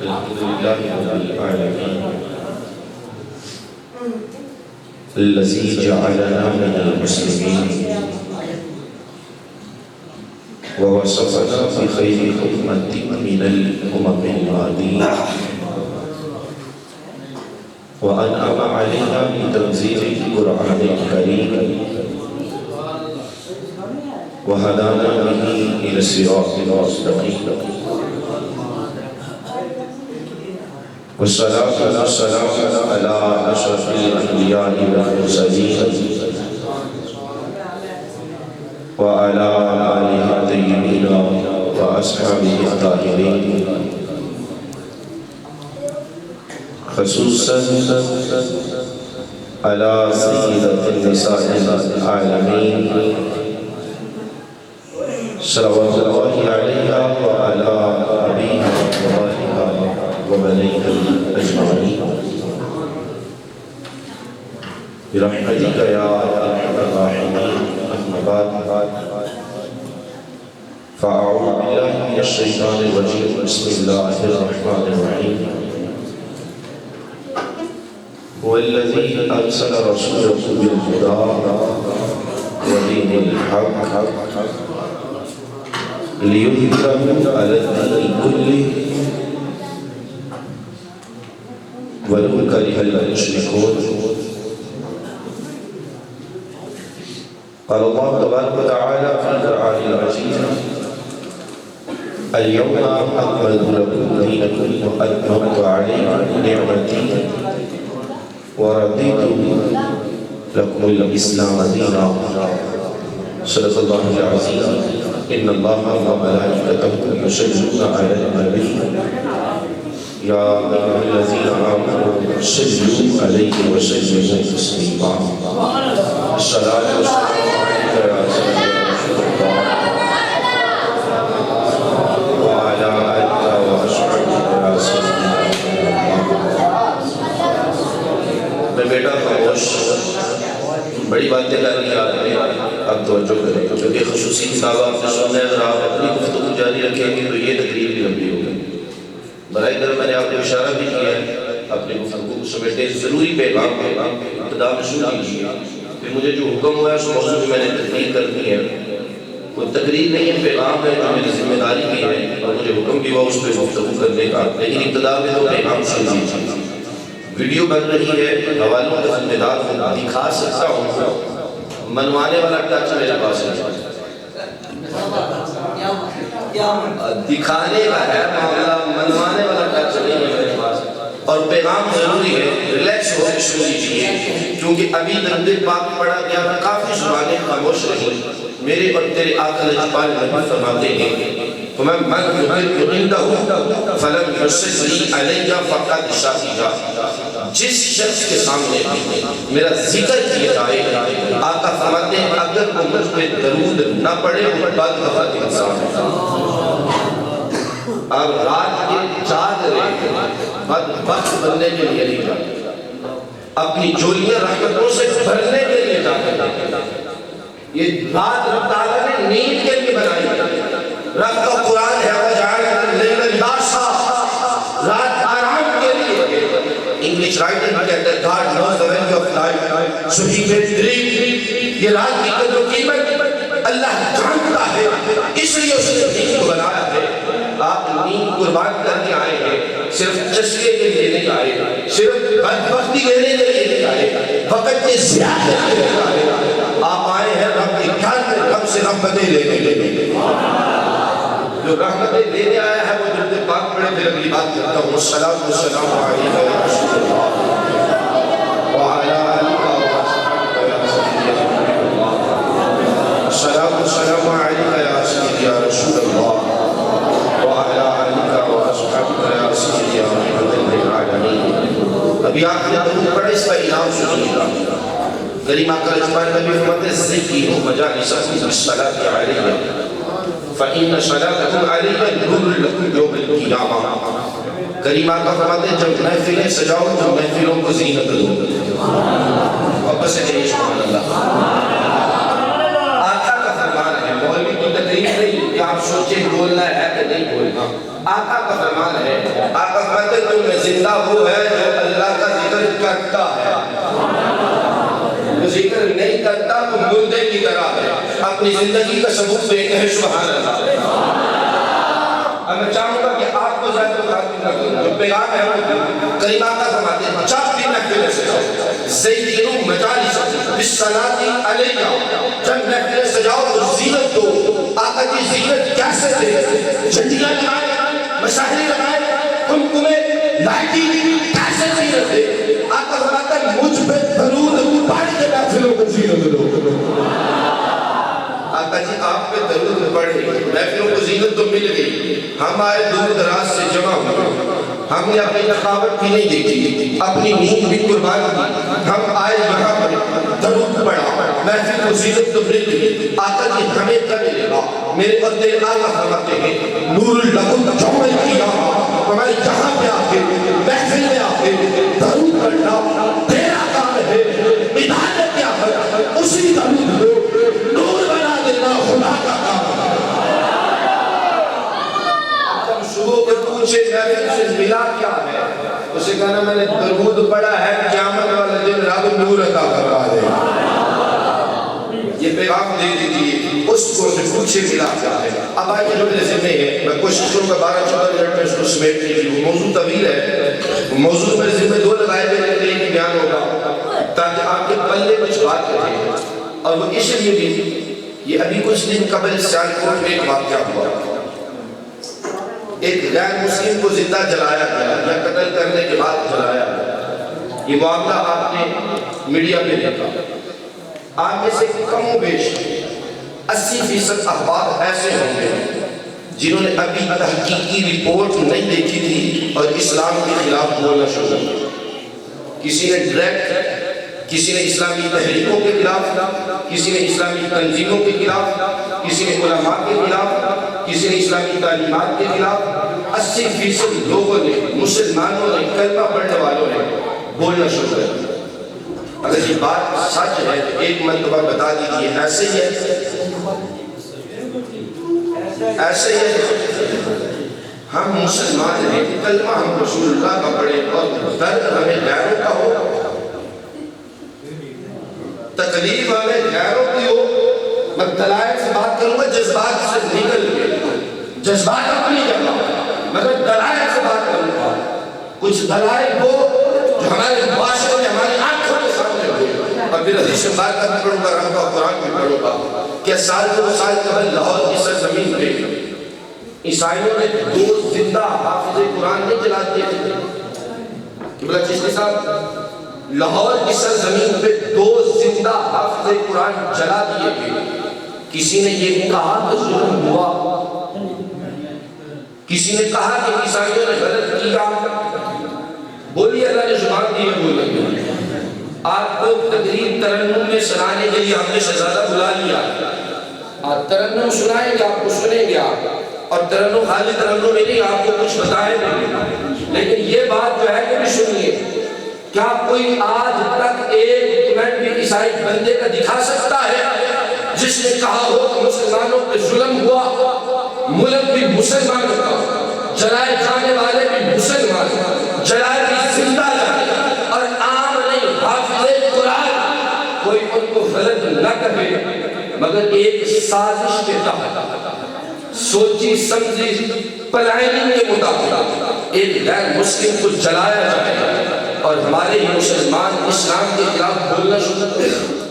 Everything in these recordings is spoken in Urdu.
الحمد لله رب العالمين الذي جعلنا من المسلمين ووصفنا بخير أمة من الأمم الماضين وأنعم علينا بتنزيل القرآن الكريم وهدانا به إلى الصراط المستقيم والصلاة والسلام على أشرف الأنبياء والمرسلين وعلى آله الطيبين وأصحابه الطاهرين خصوصا على سيدة النساء العالمين صلوات الله عليها وعلى أبيها وأمها وبنيها أجمعين برحمتك يا أرحم الراحمين. أما بعد فأعوذ بالله من الشيطان الرجيم. بسم الله الرحمن الرحيم. هو الذي أرسل رسوله بالهدى ودين الحق ليظهره على الدين كله ولو كره المشركون. قال الله تبارك وتعالى في القرآن العزيز: اليوم أكملت لكم دينكم وأتممت عليكم نعمتي ورضيت لكم الإسلام دينا. صدق الله العظيم. إن الله وملائكته يصلون على النبي يا أيها الذين آمنوا صلوا عليه وسلموا تسليما. الصلاة والسلام عليك يا سيدنا رسول الله وعلى آلك وأصحابك يا سيدنا. میں بیٹا خاموش، بڑی باتیں کرنی آ رہی ہیں، آپ توجہ کریں کیونکہ خصوصی کتاب آپ نے سننا ہے. اگر آپ اپنی گفتگو جاری رکھیں گے تو یہ تقریر بھی لمبی ہوگی. برائے کرم میں نے آپ کو اشارہ بھی کیا ہے اپنی گفتگو کو سمیٹے ضروری پیغام ابتدا میں شروع کیجیے. پھر مجھے جو حکم ہوا ہے اس موضوع میں نے تقریر کرنی ہے. وہ تقریر نہیں ہے، پیغام ہے جو میری ذمہ داری بھی ہے اور مجھے حکم بھی ہوا اس پہ گفتگو کرنے کا. لیکن ابتدا میں تو پیغام سن لیجیے. ویڈیو بن رہی ہے، حوالوں کا ذمہ دار ہوں، دکھا سکتا ہوں. منوانے والا ٹچ میرے پاس ہے، دکھانے کا ہے معاملہ، منوانے والا ٹچ نہیں ہے میرے پاس. اور پیغام ضروری ہے، ریلیکس ہو کے سن لیجیے کیونکہ ابھی درود پاک پڑھا گیا، کافی زبانیں خاموش رہی. میرے اور تیرے آقا لجپال نبی فرماتے ہیں فَمَنْ يُحِبُّ عِنْدَهُ فَلَمْ يُصِلِّ عَلَيَّ فَقَدْ شَهِدَ. جس شخص کے سامنے میرا ذکر کیا جائے، آقا فرماتے ہیں اگر وہ مجھ پہ درود نہ پڑھے وہ بدبخت انسان ہے. اب رات کے چاند رہے بدبخت بننے کے لیے نہیں جاتے، اپنی جولیاں رحمتوں سے بھرنے کے لیے جاتے ہیں. یہ رات رب تعالیٰ نے نیند کے لیے بنائی ہے. رب کا قرآن ہے وَجَعَلَ اللَّيْلَ لِبَاسًا، رات آرام کے لیے. انگلش رائٹر کہتے ہیں God knows the value of life so he made dream. یہ رات کی قدر و قیمت اللہ جانتا ہے، اس لیے اس نے نیند کو بنایا ہے. آپ نیند قربان کر کے آئے ہیں، صرف چشکے کے لیے نہیں آئے، صرف بدبختی لینے کے لیے نہیں آئے، وقت کے زیادہ کے لیے آئے. آپ آئے ہیں رب کے گھر میں رب سے رحمتیں لینے کے لیے. جو رحمتیں لینے آیا ہے وہ درود پاک پڑھے. پھر اگلی بات کرتا ہوں. الصلاۃ والسلام علیک یا رسول اللہ وعلی آلک وصحبک یا سیدی اللہ. الصلاۃ والسلام علیک یا سیدی یا رسول اللہ وعلی آلک وصحبک یا سیدی یا رحمت للعالمین. ابھی آپ نے درود پڑھے، اس کا انعام سنیے گا. کریم آقا لجپال نبی فرماتے ہیں ذکروا مجالسکم بالصلاۃ علیہ فإن صلاتكم علیہ نور لکم یوم القیامہ. کریم آقا فرماتے ہیں جب محفلیں سجاؤ تو محفلوں کو زینت دو. واپس سے کہیے سبحان اللہ. آقا کا فرمان ہے، مولوی کی تقریر نہیں کہ آپ سوچیں بولنا ہے کہ نہیں بولنا. آقا کا فرمان ہے، آقا فرماتے ہیں تم میں زندہ وہ ہے جو اللہ کا ذکر کرتا ہے، جو ذکر نہیں کرتا تو مردے کی طرح ہے۔ اپنی زندگی کا ثبوت دیتے ہیں سبحان اللہ۔ اب میں چاہوں گا کہ آپ کو زیادہ خاتم نہ کروں، جو پیغام ہے وہ کریم آقا فرماتے ہیں چاپ بھی محفل سے زیدینو مجالس بالصلاۃ علیہ، جب محفل سجاؤ تو زینت دو۔ آقا کی زینت کیسے دے؟ جھنڈیاں لگائے، مشاہدیں لگائے، کمکمے لائٹنگ، کیسے زینت دے؟ آقا فرماتا ہے مجھ پہ درود پڑھ کے محفلوں کو زینت دو۔ آقا جی آپ پہ درود پڑھے، محفلوں کو زینت تو مل گئی، ہم آئے دور دراز سے جمع ہوئے، ہم نے اپنی تھکاوٹ بھی نہیں دیکھی، اپنی نیند بھی قربان کی، ہم آئے یہاں پر درود پڑھا، محفل کو زینت تو مل گئی۔ آقا جی ہمیں کیا ملے گا؟ میرے بندے آقا فرماتے ہیں نور لکم یوم القیامہ، ہمارے یہاں پہ آ کے محفل میں آ کے درود پڑھنا تیرا کام ہے، عبادت کیا ہے؟ اسی درود کو نور بنا دینا خدا کا کام ہے۔ صبح کے پوچھے محفل سے ملا کیا ہے؟ اسے کہنا میں نے درود پڑھا ہے قیامت والا دن رب نور عطا فرما دے۔ یہ پیغام دے دیجیے اس کو جو پوچھے ملا کیا ہے۔ اب آئیے جو میرے ذمہ ہے، میں کوشش کروں گا 12-14 منٹ میں اس کو سمیٹنے کی، وہ موضوع طویل ہے، موضوع میرے ذمہ 2 لگائے ہوئے رہتے ہیں کہ بیان ہوگا تاکہ آپ کے پلے کچھ بات رہے، اور وہ اس لیے بھی یہ ابھی کچھ دن قبل سیالکوٹ میں ایک واقعہ ہوا، ایک غیر مسلم کو زندہ جلایا گیا یا قتل کرنے کے بعد جلایا گیا۔ یہ معاملہ آپ نے میڈیا پہ دیکھا۔ آپ میں سے کم و بیش 80% احباب ایسے ہوں گے جنہوں نے ابھی تحقیقی رپورٹ نہیں دیکھی تھی اور اسلام کے خلاف بولنا شروع کیا۔ کسی نے ڈائریکٹ، کسی نے اسلامی تحریکوں کے خلاف، کسی نے اسلامی تنظیموں کے خلاف، کسی نے علماء کے خلاف، کسی نے اسلامی تعلیمات کے خلاف۔ 80% لوگوں نے، مسلمانوں نے، کلمہ پڑھنے والوں نے بولنا شروع کر دیا۔ اگر یہ بات سچ ہے تو ایک مرتبہ بتا دیجیے ایسے ہی ہے، ایسے ہی ہے۔ ہم مسلمان ہیں، کلمہ ہم رسول اللہ کا پڑھیں اور درد ہمیں غیروں کا ہو، تکلیف ہمیں غیروں کی ہو۔ میں دلائل سے بات کروں گا، جذبات سے نکل کے، جذبات اپنی جگہ، مگر دلائل سے بات کروں گا۔ کچھ دلائل وہ جو ہمارے معاشرے میں ہماری آنکھوں کے سامنے ہوئے، اور پھر حدیث بات کرنا پڑوں گا، رہوں گا قرآن میں پڑھوں گا کہ سال 2 سال قبل لاہور کی سرزمین پہ عیسائیوں نے 2 زندہ حافظ قرآن نہیں جلا دیے تھے۔ قبلہ چشتی صاحب، لاہور کی سرزمین پہ 2 زندہ حافظ قرآن جلا دیے گئے۔ کسی نے یہ کہا کہ ظلم ہوا، کسی نے کہا کہ عیسائیوں نے غلط کیا، بولیے اللہ نے زبان دی ہے بولیں۔ آپ کو تقریب ترنم میں سنانے کے لیے ہم نے شہزادہ بلا لیا، آپ ترنم سنائیں گے، آپ کو سنیں گے آپ، اور ترنم خالی ترنم میں نہیں، آپ کو کچھ بتائیں گے، لیکن یہ بات جو ہے کہ بھی سنیے۔ کیا کوئی آج تک ایک منٹ بھی عیسائی بندے کا دکھا سکتا ہے جس نے کہا ہو کہ مسلمانوں پہ ظلم ہوا، ملک بھی مسلمان کا، جلائے جانے والے بھی مسلمان، جلائے بھی زندہ جانے، اور عام نہیں حافظ قرآن، کوئی ان کو غلط نہ کہے، مگر ایک سازش کے تحت، سوچی سمجھی پلاننگ کے مطابق ایک غیر مسلم کو جلایا جائے اور ہمارے مسلمان اسلام کے خلاف بولنا شروع کریں۔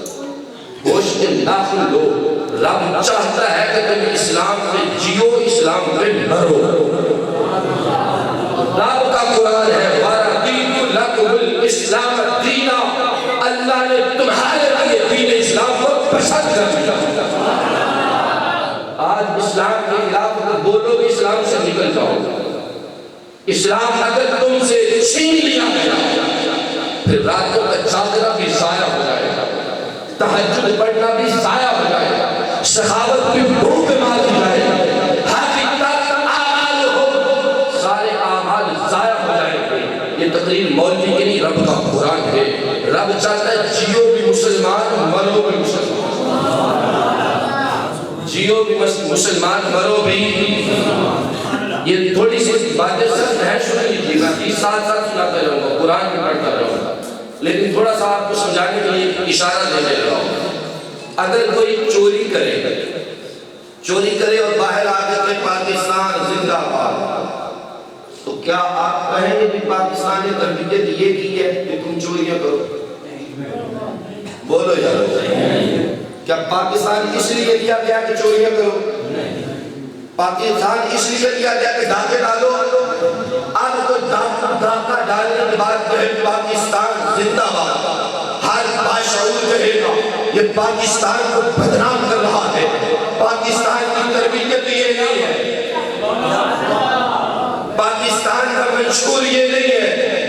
ہوش کے ناخن لو، رب چاہتا ہے کہ تم اسلام پہ جیو، اسلام پہ مرو۔ رب کا قرآن ہے وَرَضِيتُ لَكُمُ الْإِسْلَامَ دِينًا، اللہ نے تمہارے لیے دین اسلام کو پسند کر دیا۔ آج اسلام کے خلاف اگر بولو گے اسلام سے نکل جاؤ گے۔ اسلام اگر تم سے چھین لیا گیا پھر راتوں کا جاگنا بھی ضائع ہو جائے گا، تہجد پڑھنا بھی ضائع ہو جائے گا، سخاوت بھی بھوک مار دی جائے گا، حقیقت اعمال ہو، سارے اعمال ضائع ہو جائیں گے۔ یہ تقریر مولوی کی نہیں، رب کا قرآن ہے۔ رب چاہتا ہے جیو بھی مسلمان، مرو بھی مسلمان، جیو بھی مسلمان، مرو بھی۔ یہ تھوڑی سی باتیں سخت ہیں، سن لیجیے گا، 30 سال ساتھ سناتا رہوں گا، قرآن میں پڑھتا رہوں گا، لیکن تھوڑا سا آپ کو سمجھانے کے لیے اشارہ دینے لگا ہوں۔ اگر کوئی چوری کرے اور باہر آ کے کہ پاکستان زندہ باد، تو کیا آپ کہیں گے کہ پاکستان نے تربیت یہ کی ہے کہ تم چوریاں کرو؟ بولو یار، کیا پاکستان اس لیے کیا گیا کہ چوریاں کرو؟ پاکستان اس لیے کیا گیا کہ ڈاکے ڈالو؟ اب تو ڈاکہ ڈالنے کے بعد کہے پاکستان زندہ باد، ہر باشعور کہے گا یہ پاکستان کو بدنام کر رہا ہے۔ پاکستان کی تربیت یہ نہیں ہے، پاکستان کا منشور یہ نہیں ہے،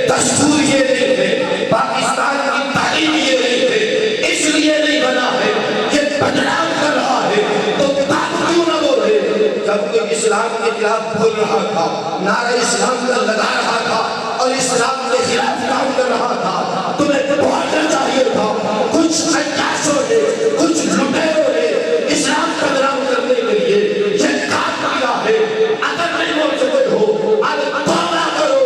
دستور یہ نہیں ہے، پاکستان کی تعلیم یہ نہیں ہے، اس لیے نہیں بنا ہے کہ بدنام کر رہا ہے۔ تو بات کیوں نہ بولے؟ جب کوئی اسلام کے خلاف بول رہا تھا، نعرہ اسلام کا لگا رہا تھا اور اسلام کے خلاف کام کر رہا تھا، تمہیں بہتر چاہیے تھا کچھ خچاسوں نے، کچھ لٹیروں نے اسلام کا بدنام کرنے کے لیے یہ کام کیا ہے۔ اگر نہیں بول سکتے ہو، اب توبہ کرو،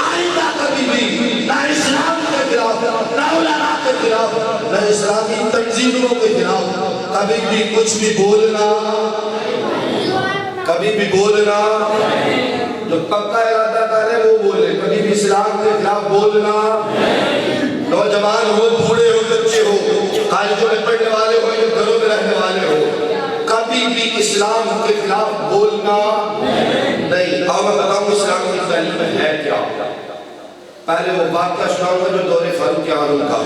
آئندہ کبھی بھی نہ اسلام کے خلاف، نہ علماء کے خلاف، نہ اسلامی تنظیموں کے خلاف کبھی بھی کچھ بھی بولنا، کبھی بھی بولنا، جو پکا ارادہ کرے وہ بولے، کبھی بھی اسلام کے خلاف بولنا۔ نوجوان ہو، بوڑھے ہو، بچے ہو، کالجوں میں پڑھنے والے ہو یا گھروں میں رہنے والے ہو، کبھی بھی اسلام کے خلاف بولنا نہیں۔ اور میں بتاؤں اسلام کی تعلیم ہے کیا؟ پہلے وہ واقعہ سناؤں گا جو دور فاروق اعظم کا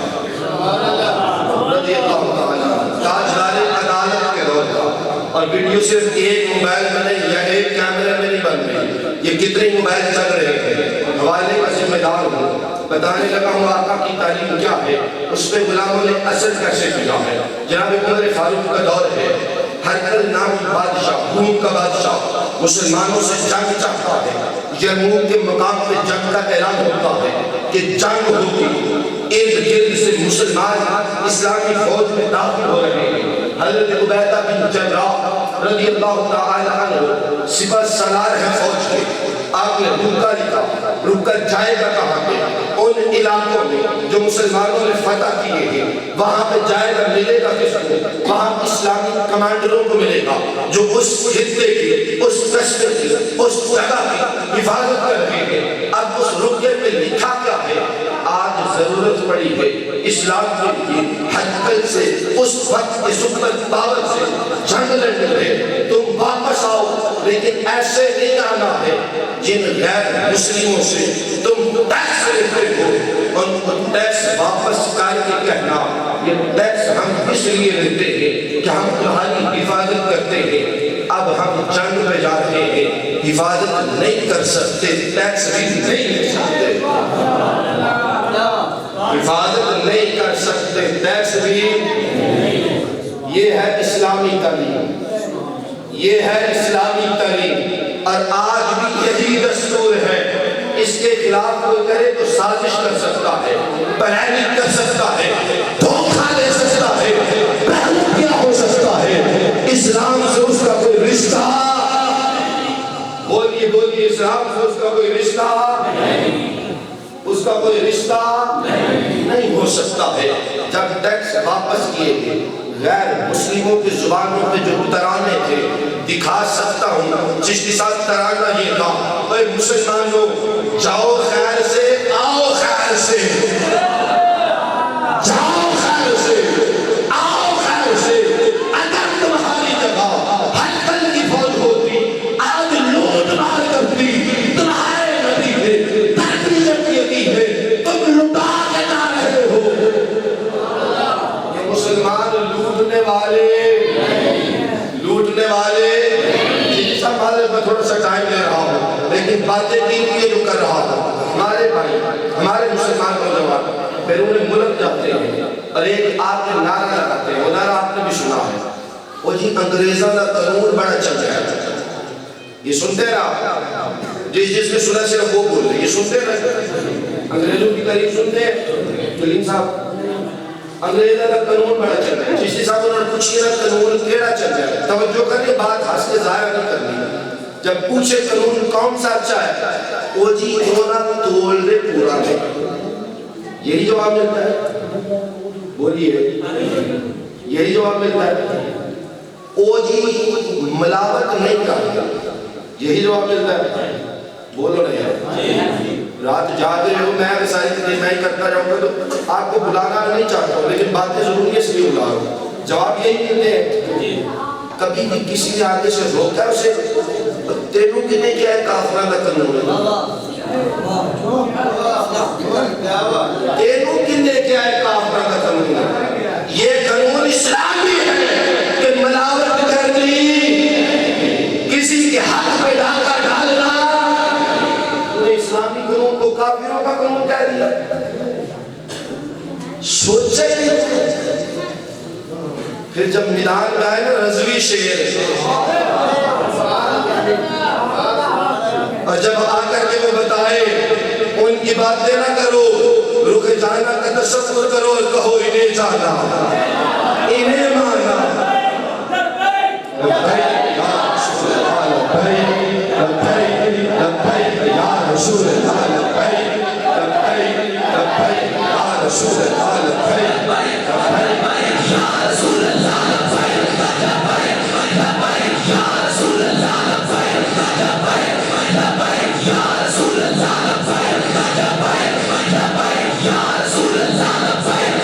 رضی اللہ تعالیٰ، تاجدار عدالت کے دور کا، اور ویڈیو صرف ایک موبائل میں نہیں یا ایک کیمرے میں نہیں بن رہی، یہ کتنے موبائل چل رہے ہیں۔ حوالے کا ذمہ دار ہوں، بتانے لگا ہوں آقا کی تعلیم کیا ہے، اس پہ غلاموں نے اثر کیسے کیا ہے۔ جناب عمر فاروق کا دور ہے، ہرقل نامی بادشاہ، روم کا بادشاہ مسلمانوں سے جنگ چاہتا ہے، یرموک کے مقام پہ جنگ کا اعلان ہوتا ہے کہ جنگ ہوگی، ارد گرد سے مسلمان اسلامی فوج میں داخل ہو رہے ہیں۔ حضرت عبیدہ بن جراح رضی اللہ تعالی عنہ سپہ سالار ہے فوج کے، آپ نے رکا لکھا، رکا جائے گا کہاں پہ؟ ان علاقوں میں جو مسلمانوں نے فتح کیے ہیں، وہاں پہ جائے گا، ملے گا کس کو؟ وہاں اسلامی کمانڈروں کو ملے گا جو اس خطے کی، اس قصبے کی، اس جگہ کی حفاظت کر رہے ہیں۔ اب اس رکے پہ لکھا کیا ہے؟ آج ضرورت پڑی ہے اسلام کے لیے ہرقل سے، اس وقت کی سپر پاور سے جنگ لڑنے میں، تم واپس آؤ، لیکن ایسے نہیں آنا ہے جن غیر مسلموں سے تم ٹیکس لیتے ہو، ان کو ٹیکس واپس کر کے کہنا یہ ٹیکس ہم اس لیے لیتے ہیں کہ ہم تمہاری حفاظت کرتے ہیں، اب ہم جنگ میں جا رہے ہیں، حفاظت نہیں کر سکتے، ٹیکس بھی نہیں لے سکتے، حفاظت نہیں کر سکتے، ٹیکس بھی۔ یہ ہے اسلامی تعلیم، یہ ہے اسلامی تعلیم، اور آج بھی یہی دستور ہے۔ اس کے خلاف کوئی کرے تو سازش کر سکتا ہے، پلاننگ کر سکتا ہے، دھوکہ دے سکتا ہے، پہلو کیا ہو سکتا ہے۔ اسلام سے اس کا کوئی رشتہ، بولیے بولیے، اسلام سے اس کا کوئی رشتہ، اس کا کوئی رشتہ نہیں ہو سکتا ہے۔ جب ٹیکس واپس کیے گئے، غیر مسلموں کی زبانوں پہ جو ترانے تھے دکھا سکتا ہوں، چشتی صاحب ترانہ یہ تھا، اے مسلمانوں جاؤ خیر سے، آؤ خیر سے، جاؤ خیر سے، آؤ خیر سے۔ اگر تمہاری جگہ ہرقل کی فوج ہوتی، آج لوٹ مار کرتی، تمہارے نبی نے تربیت یہ کی ہے، تم لٹا کے جا رہے ہو۔ یہ مسلمان لوٹنے والے میں تھوڑا سا ٹائم لے رہا ہوں، لیکن باتیں دین کی جو کر رہا ہوں۔ ہمارے بھائی، ہمارے مسلمان نوجوان بیرون ملک جاتے ہیں اور ایک آپ کے نعرہ لگاتے ہیں، وہ نعرہ آپ نے بھی سنا ہے، وہ جی انگریزوں کا قانون بڑا چل رہا ہے۔ یہ سنتے ہیں آپ؟ جس نے سنا صرف وہ بول رہے، یہ سنتے ہیں؟ انگریزوں کی تعریف سنتے ہیں؟ کلیم صاحب انگریزوں کا قانون بڑا چل رہا ہے، جس صاحب انہوں نے پوچھیے نا قانون کیڑا چل رہا ہے، توجہ کریں، بات ہنس کے ظاہر نہیں کرنی۔ جب پوچھے قانون کون سا اچھا ہے، او جی ہونا تول دے پورا ہے، یہی جواب ملتا ہے، بولیے یہی جواب ملتا ہے، او جی ملاوٹ نہیں کرتا، یہی جواب ملتا ہے، بولو نہیں رات جاگ رہے ہو، میں ساری چیزیں میں کرتا جاؤں گا تو آپ کو بلانا نہیں چاہتا ہوں، لیکن باتیں ضروری ہے اس لیے بلا رہا ہوں، جواب یہی ملتے ہیں۔ کبھی بھی کسی نے آگے سے روکا ہے اسے، تینوں کی نہیں کیا ہے کافرہ کا قانون ہے، تینوں کی نہیں کیا ہے کافرہ کا قانون ہے، یہ قانون اسلامی ہے کہ ملاوٹ کرنی، کسی کے حق میں ڈاکہ ڈالنا، اسلامی قانون کو کافروں کا قانون کہہ دیا، سوچے پھر جب میدان میں آئے نا رضوی شیر، اور جب آ کر کے وہ بتائے ان کی باتیں نہ کرو، رخ جانا کا تصور کرو اور کہو انہیں جانا انہیں مانا، لبیک یا رسول اللہ لبیک لبیک لبیک یا رسول اللہ لبیک لبیک لبیک یا رسول اللہ لبیک لبیک یا رسول اللہ لبیک لبیک یا رسول اللہ لبیک لبیک یا رسول اللہ لبیک لبیک یا رسول اللہ لبیک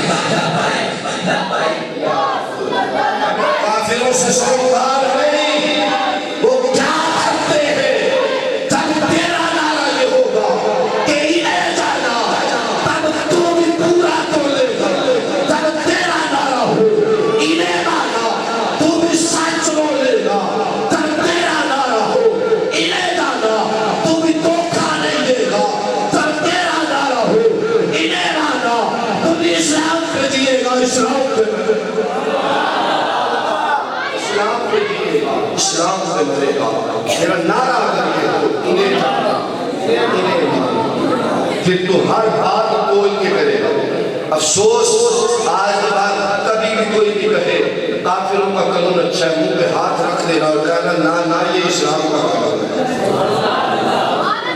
لبیک یا رسول اللہ، کافروں سے سروکار نہیں، وہ کیا کرتے ہیں، جب تیرا نعرہ یہ ہوگا کہ انہیں جانا، تب تو بھی پورا تو لے گا، جب تیرا نعرہ ہو انہیں مانا تو بھی سچ رو لے گا، جب تیرا نعرہ ہو انہیں جانا تو بھی دھوکہ نہیں دے گا، جب تیرا نعرہ ہو انہیں مانا تو بھی اسلام پہ جیے گا، اسلام پہ اسلام پہ مرے گا، میرا نعرہ کریے انہیں جانا انہیں مانا، پھر تو ہر بات بول کے کرے گا۔ افسوس آج کے بعد کبھی بھی کوئی بھی کہے کافروں کا قانون اچھا ہے، منہ پہ ہاتھ رکھ دینا اور کہنا نا یہ اسلام کا قانون ہے۔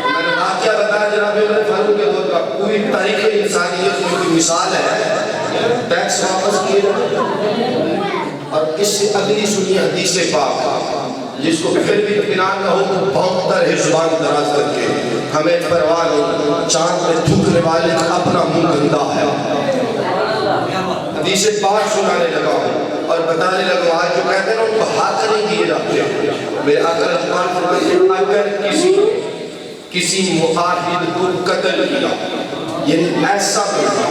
میں نے واقعہ بتایا جناب عمر فاروق کے دور کا، پوری تاریخ انسانیت میں کوئی مثال ہے، ٹیکس واپس کیے جائے، اور اس سے اگلی سنی حدیث پاک جس کو پھر بھی اطمینان نہ ہو تو بھونکتا رہے زبان دراز کر کے، ہمیں پرواہ نہیں، چاند پہ تھوکنے والے کا اپنا منہ گندا ہے۔ حدیث پاک سنانے لگا ہوں اور بتانے لگا آج جو کہتے ہیں ان کو ہاتھ نہیں دیے جاتے، میرے آقا رحمان فرماتے ہیں اگر کسی معاہد کو قتل کیا، یعنی ایسا بنا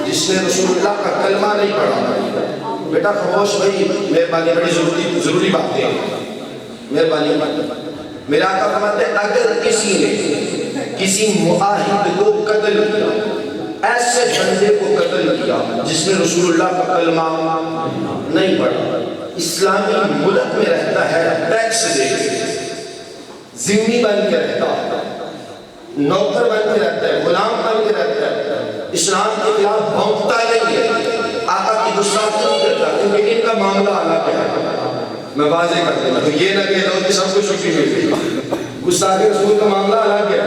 جس نے رسول اللہ کا کلمہ نہیں پڑھا، بیٹا خاموش بھائی، مہربانی بڑی ضروری بات ہے، مہربانی میرا آقا فرماتے ہیں اگر کسی نے کسی معاہد کو قتل کیا، ایسے بندے کو قتل کیا جس نے رسول اللہ کا کلمہ نہیں پڑھا، اسلامی ملک میں رہتا ہے، ٹیکس دے ذمہ بن کے رہتا ہے، نوکر بن کے رہتا ہے، غلام بن کے رہتا ہے، اسلام کے خلاف بھونکتا نہیں ہے، آقا کی گستاخی نہیں کرتا، کیونکہ ان کا معاملہ الگ ہے۔ میں واضح کر دینا تو یہ نہ کہہ دو کہ سب کو چھٹی مل گئی، گستاخی رسول کا معاملہ الگ ہے،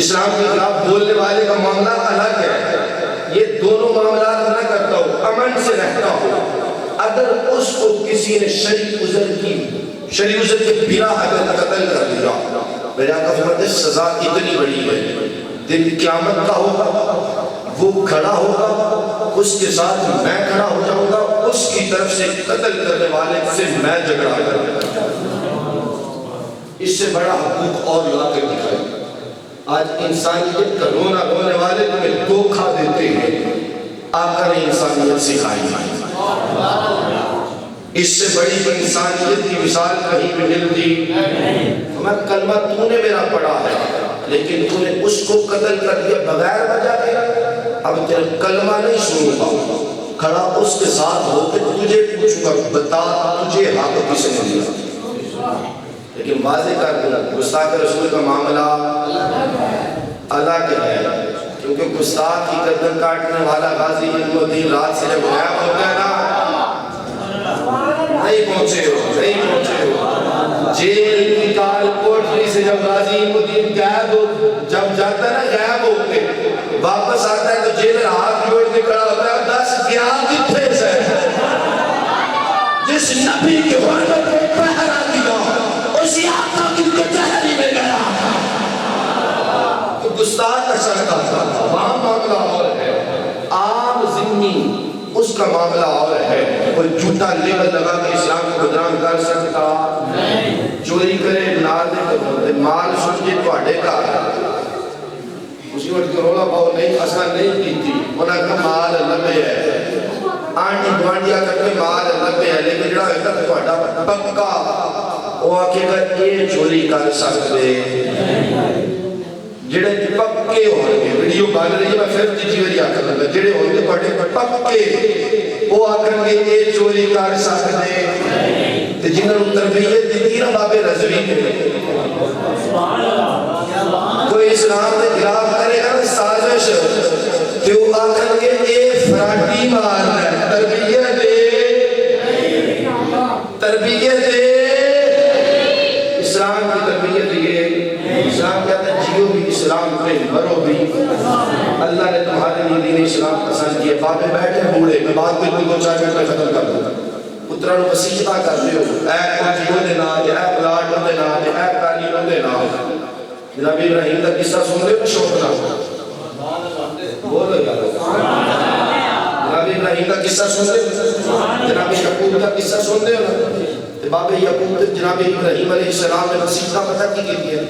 اسلام کے خلاف بولنے والے کا معاملہ الگ ہے، یہ دونوں معاملات نہ کرتا ہو، امن سے رہتا ہو۔ اگر اس کو کسی نے شرعی عذر کے بنا اگر قتل کر دیا، میرے آقا فرماتے ہیں سزا اتنی بڑی ہے، دن قیامت کا ہوگا، وہ کھڑا ہوگا، اس کے ساتھ میں کھڑا ہو جاؤں گا، اس کی طرف سے قتل کرنے والے سے میں جھگڑا کروں گا، اس سے بڑا حقوق اور لا کر دکھائے۔ آج انسانیت کا رونا رونے والے تمہیں دھوکہ دیتے ہیں، آقا نے انسانیت سکھائی، اس سے بڑی انسانیت کی مثال کہیں بھی ملتی۔ میں کلمہ تو نے میرا پڑھا ہے لیکن تو نے اس کو قتل کر دیا بغیر وجہ کے، اب تیرا کلمہ نہیں سنوں گا، کھڑا اس کے ساتھ ہو کے تجھے پوچھوں گا بتا تجھے حق کس نے دیا، لیکن واضح کر دیا گستاخ رسول کا معاملہ الگ ہے، کیونکہ گستاخ کی گردن کاٹنے والا غازی علم الدین رات سے جب غائب ہو گیا نا، نہیں پہنچے ہو جیل کی کال کوٹری سے جب غازی الدین قید ہو، جب جاتا ہے نا غائب ہو کے واپس آتا ہے تو جیلر ہاتھ جوڑ کے کھڑا ہوتا ہے، 10 گیا کتنے سے جس نبی کے غربت کو پہرا دیا اسی آقا کی کچہری میں گیا۔ تو گستاخ کا سڑکا تھا، وہاں معاملہ اور ہے، عام ذمہ اس کا معاملہ اور ہے۔ کوئی جھوٹا لیبل لگا کہ اسلام کو بدنام کر سکتا چوری کرے نال دے مال سن کے تواڈے گھر اسی وقت رولا پاؤ نہیں اساں نہیں کیتی انہاں کا مال لبے ہے آنٹی گوانڈیا کر کے مال لبے ہے لیکن جڑا ہے نا تواڈا پکا وہ آکے گا یہ چوری کر سکتے جڑے پکے ہونگے ویڈیو بن رہی ہے میں پھر تیجی ویڈی آکر لگا جڑے ہونگے پڑھے پکے وہ آکر گے یہ چوری کر سکتے تے جنہوں تربیت دیتی نا بابے رضوی نے کوئی اسلام دے خلاف کرے گا نا سازش تے وہ آکر گے اے فراٹی مارنا ہے تربیت دے اسلام کی تربیت یہ اسلام کہتا ہے جیو بھی اسلام پہ مرو بھی اللہ نے تمہارے لیے دین اسلام پسند کیا بابے بیٹھے بوڑھے میں بات بالکل دو چار منٹ میں ختم کر دوں پترہ نو وسیعتہ کر دیو اے کوٹیوں دے نام اے پلاٹوں دے نام اے کالیوں دے نام جناب ابراہیم کا قصہ سن لے شوق نہ بولو یار جناب ابراہیم کا قصہ سن لے جناب یعقوب کا قصہ سن لے باب یعقوب جناب ابراہیم علیہ السلام نے وسیعتہ پتہ کی کی ہے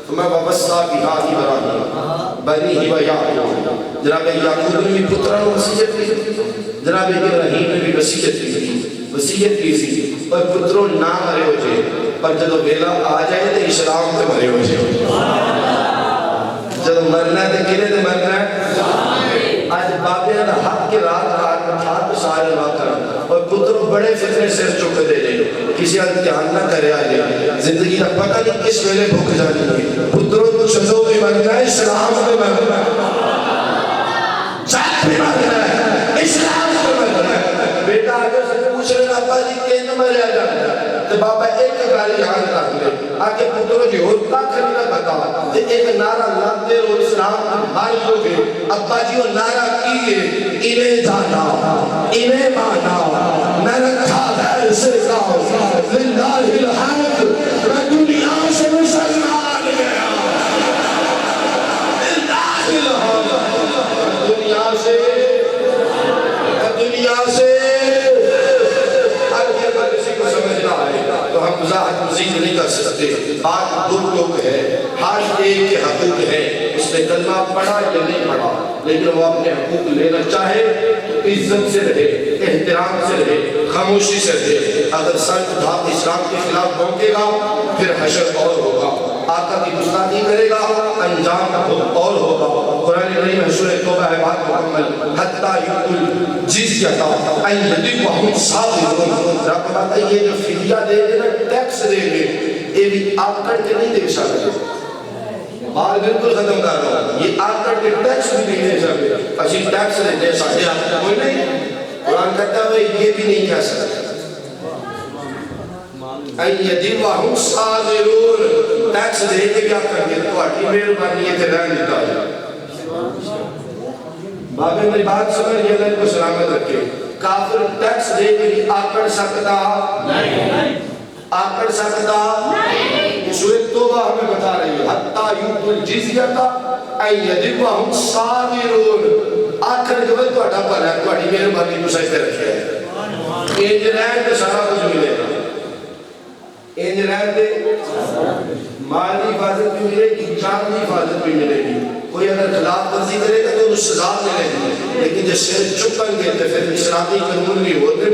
فما وبسا بها ابراہیم بنیہ و یعقوب جناب یعقوب نے بھی پتروں کو وصیت کی جناب ابراہیم نے بھی وصیت کی سی پر پتروں نہ مرے ہو جائے پر جب ویلا آ جائے تو اسلام پہ مرے ہو جائے جب مرنا ہے تو کنے تے مرنا ہے آج بابیاں دا حق کے رات کار ہاتھ سارے بات کرنا اور پتروں بڑے فتنے سر چک دے لے کسی امتحان نہ کرے آئے زندگی کا پتہ نہیں کس ویلے بھوک جانی ہے پتروں تو چلو بھی مرنا ہے اسلام پہ مرنا ہے چاک بھی مرنا ہے اسلام پہ مرنا ہے بیٹا آگے سے پوچھ رہے ابا جی کہیں مریا جانا ہے تو بابا ایک گالی یاد رکھ لے آگے پتروں جو ہوتا کھلی نہ بتا تو ایک نعرہ لگتے رو اسلام بھائی ہو گئے ابا جی وہ نعرہ کیے انہیں جانا انہیں مانا میں رکھا ہے سرکاؤ للہ الحمد میں دنیا سے مسلمان گیا للہ الحمد دنیا سے تو ہم وضاحت مزید نہیں کر سکتے بات دو لوگ ہے ہر ایک کے حقوق ہے اس نے کلمہ پڑھا یا نہیں پڑھا لیکن وہ اپنے حقوق لینا چاہے تو عزت سے رہے احترام سے رہے خاموشی سے رہے اگر سر اٹھا اسلام کے خلاف بھونکے گا پھر حشر اور ہوگا آقا کی گستاخی کرے گا انجام اور ہوگا قرآن کریم میں سورہ توبہ ہے بات مکمل حتی یؤتوا الجزیہ ان یدعوہم صاغرون رب کہتا ہے یہ جو فدیہ دے گے نا ٹیکس دے گے یہ بھی آکڑ کے نہیں دے سکتے بات بالکل ختم کر رہا ہوں یہ آکڑ کے ٹیکس بھی نہیں دے سکتے اسی ٹیکس دے سکتے آپ کوئی نہیں قرآن کہتا ہے یہ بھی نہیں کہہ سکتے ایدیوہم صاغرون ٹیکس دے کے کیا کریں گے تو اٹھی مہربانی ہے کہ رہن دیتا ہے بابے میری بات سمجھ یہ اللہ کو سلامت رکھے کافر ٹیکس دے کے بھی آکڑ سکتا آکڑ سکتا سورہ توبہ ہمیں بتا رہی ہے حتی یؤتوا الجزیہ ایدیوہم صاغرون آکڑ کے بعد تو اٹھا پر ہے تو اٹھی مہربانی کو سجدے رکھے ہے انجنیر کے سارا کچھ ملے گا انجنیر دے مالی حفاظت بھی ملے گی جان کی حفاظت بھی ملے گی کوئی اگر خلاف ورزی کرے گا تو انہوں سزا ملے گی لیکن جب سر چکن گے تو پھر اسلامی قانون بھی ہوتے